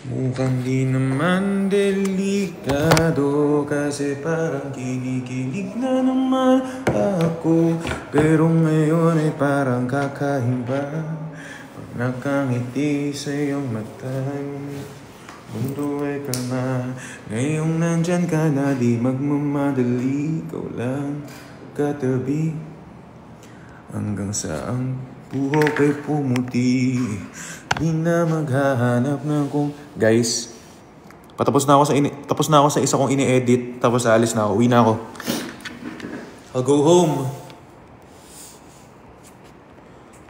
Mukhang di naman delikado kasi parang kinikilig na naman ako. Pero ngayon ay parang kakaiba pag nakangiti sa iyong mata. Mundo ay kalma, ngayong nandyan ka na di magmamadali. Ikaw lang katabi hanggang sa ang buhok ay pumuti. Di na maghahanap ng kung... Guys, tapos na ako sa isa kong ini-edit. Tapos aalis na ako, uwi na ako. I'll go home.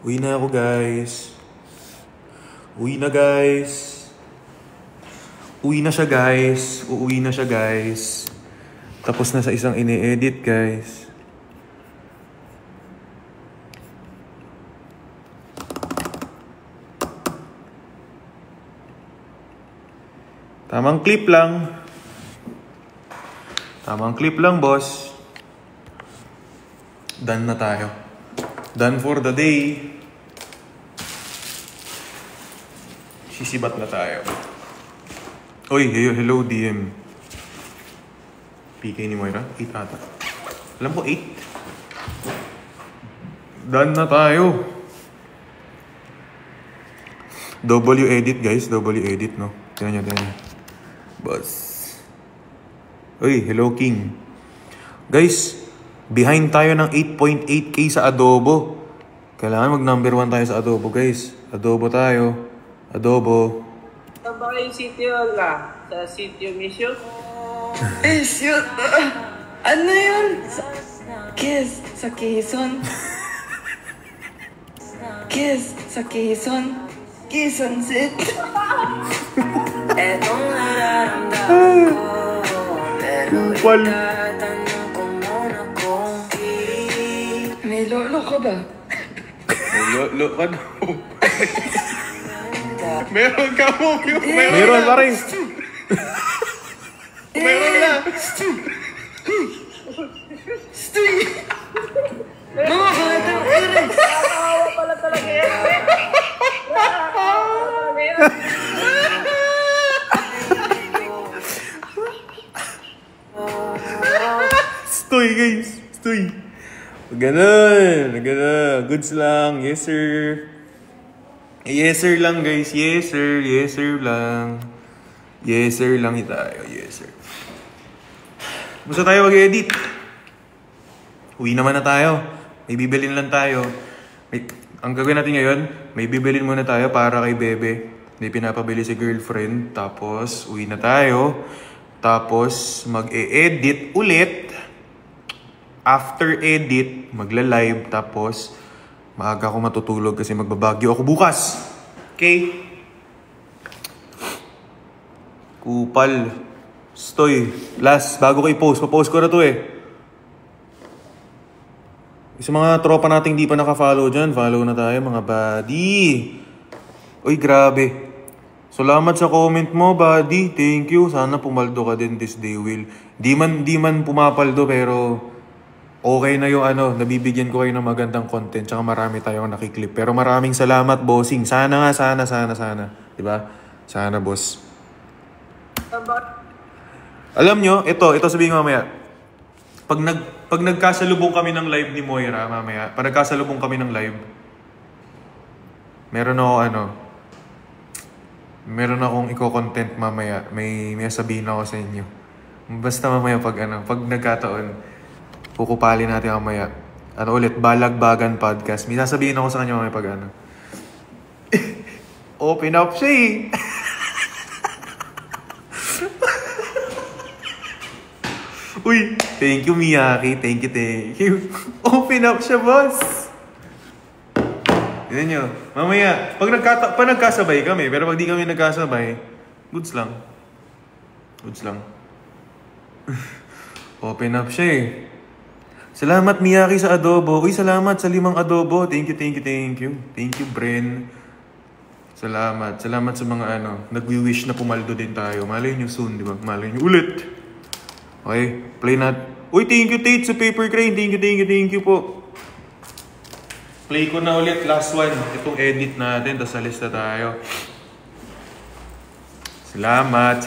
Uwi na ako, guys. Uwi na, guys. Uwi na siya, guys. Uuwi na siya, guys. Tapos na sa isang ini-edit, guys. Tamang clip lang. Tamang clip lang, boss. Done na tayo. Done for the day. Sisibat na tayo. Oy, hello DM. PK ni Moira, 8 ata. Alam ko 8. Done na tayo. W edit, guys. W edit, no? Tingnan nyo. Boss. Uy, hello King. Guys, behind tayo ng 8.8k sa Adobo. Kailangan mag number 1 tayo sa Adobo, guys. Adobo tayo. Adobo. Saan ba kayong sitio la? Sa sitio mission? Shoot! Ano yun? Kiss sa Quezon. Kiss sa Quezon. Quezon City. Etong nararamdaman ko, pero itatanong ko muna kung may lolo ka ba? May lolo ka daw. Meron ka mo. Meron pa rin. Meron na. Stoy! Mga batang ere! Nakakawa pala talaga yan. Nakakawa talaga yan. Stoy, guys. Stoy. Ganun. Goods lang. Yes, sir. Yes, sir lang, guys. Yes, sir. Yes, sir lang. Yes, sir lang tayo. Yes, sir. Basta tayo mag-edit. Uwi naman na tayo. May bibilin lang tayo. Ang gagawin natin ngayon, may bibilin muna tayo para kay Bebe. May pinapabili si girlfriend. Tapos, uwi na tayo. Tapos, mag-e-edit ulit. After edit, magla-live. Tapos, maaga ako matutulog kasi magbabagyo ako bukas. Okay? Kupal. Stoy. Last, bago ko i-post. Pa-post ko na to eh. Sa mga tropa nating di pa naka-follow dyan, follow na tayo mga buddy. Uy, grabe. Salamat sa comment mo, buddy. Thank you. Sana pumaldo ka din this day, Will. Di man pumapaldo, pero okay na yung nabibigyan ko kayo ng magandang content. Tsaka marami tayong nakiklip. Pero maraming salamat, bossing. Sana. Diba? Sana, boss. Alam nyo, ito sabihin ko mamaya. Pag nagkasalubong kami ng live ni Moira, mamaya, pag nagkasalubong kami ng live, meron akong i-content mamaya. May sabihin ako sa inyo. Basta mamaya pag nagkataon, kukupali natin mamaya. Balagbagan podcast. May sasabihin ako sa kanya mamaya pag open up siya eh. Uy, thank you Miyaki. Thank you. Open up siya, boss. Tignan nyo. Mamaya, pag nagkasabay kami, pero pag di kami nagkasabay, goods lang. Open up siya eh. Salamat Miyaki sa adobo. Uy, salamat sa 5 adobo. Thank you. Thank you, Bren. Salamat sa mga nagwi-wish na pumaldo din tayo. Malay nyo soon, di ba? Malay nyo ulit. Okay, play nat. Uy, thank you Tate sa Paper Crane. Thank you po. Play ko na ulit, last one. Itong edit natin, tapos alis na tayo. Salamat.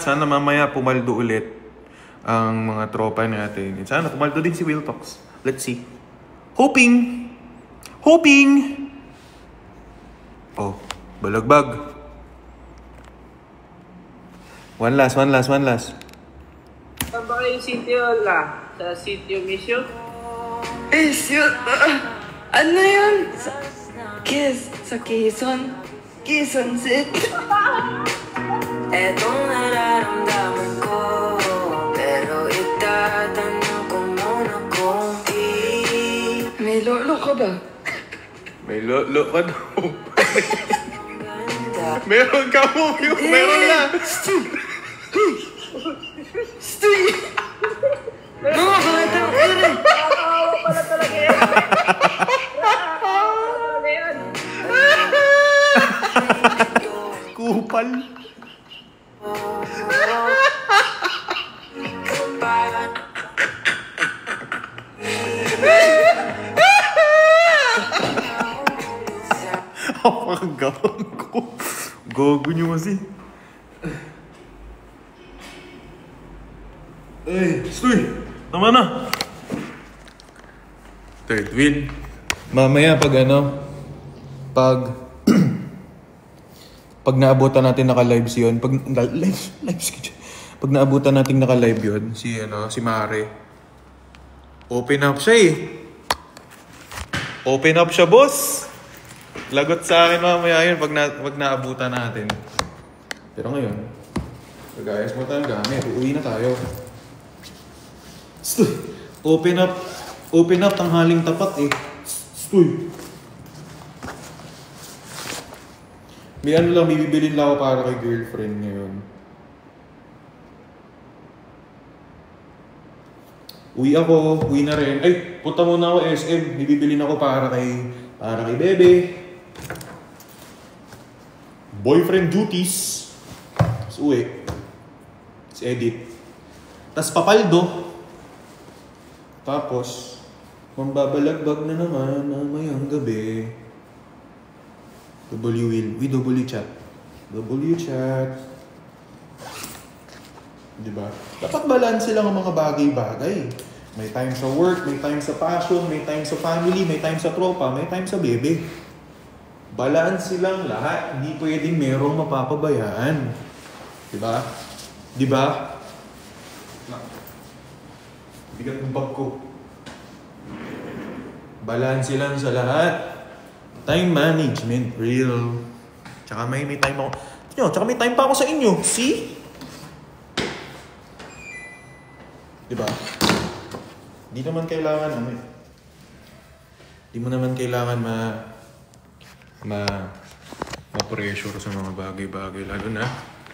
Sana mamaya pumaldo ulit ang mga tropa natin. Sana pumaldo din si Wiltox. Let's see. Hoping. Oh, balagbag. One last. Saan ba kayo sitio la? Sa sitio Mission? Shoot! Ano yun? Sa Quezon? Quezon City? Etong nararamdaman ko, pero itatanong ko muna kung may lolo ka ba? May lolo ka daw. Meron ka mo. Meron na. Stoy! Mga batang ere! Nakakawa pala talaga yan. Nakakawa yan. Kupal. Apakagawang ko. Gogo nyo kasi. Stoy! Tama na! Third wheel. Mamaya pag pag naabutan natin naka-lives yun, pag naabutan natin naka-live yun, si Mare, open up siya, boss! Lagot sa akin mamaya yun pag naabutan natin. Pero ngayon, pag-ayos mo tayo gamit, uuwi na tayo. Open up tanghaling tapat eh. Stoy. May bibibilin lang ako para kay girlfriend ngayon. Uwi na rin. Ay, punta muna ako SM. Bibibilin ako para kay Bebe. Boyfriend duties. Tapos uwi. Tapos edit. Tapos papaldo. Tapos, mambabalagbag na naman mamayang gabi. W chat. Diba? Dapat balanse lang ang mga bagay-bagay. May time sa work, may time sa passion, may time sa family, may time sa tropa, may time sa bebe. Balanse lang lahat. Hindi pwedeng merong mapapabayaan. Diba? Bigat ng bag ko. Balanse lang sa lahat. Time management, real. Tsaka may time ako. Tsaka may time pa ako sa inyo. See? Diba? Di naman kailangan Di mo naman kailangan ma-pressure sa mga bagay-bagay.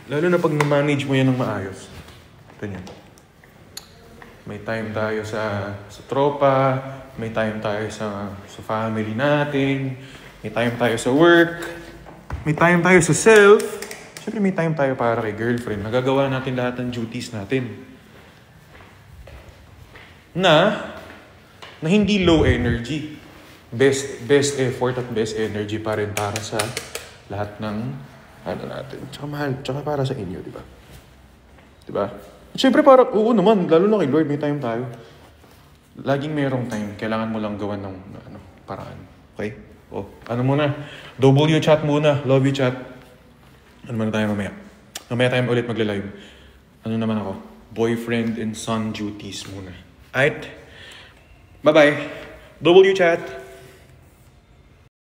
Lalo na pag na-manage mo yan ng maayos. Ganyan. May time tayo sa tropa, may time tayo sa family natin, may time tayo sa work, may time tayo sa self. Siyempre may time tayo para kay girlfriend. Nagagawa natin lahat ng duties natin. Na hindi low energy. Best effort at best energy pa rin para sa lahat ng natin. Tsaka para sa inyo, di ba? Diba? Siyempre oo naman, lalo na kay Lord, may time tayo. Laging merong time, kailangan mo lang gawan ng paraan. Okay? Ano muna? W chat muna, love you chat. Ano muna tayo mamaya? Mamaya tayo ulit magla-live. Ano naman ako? Boyfriend and son duties muna. Alright? Bye-bye. W chat.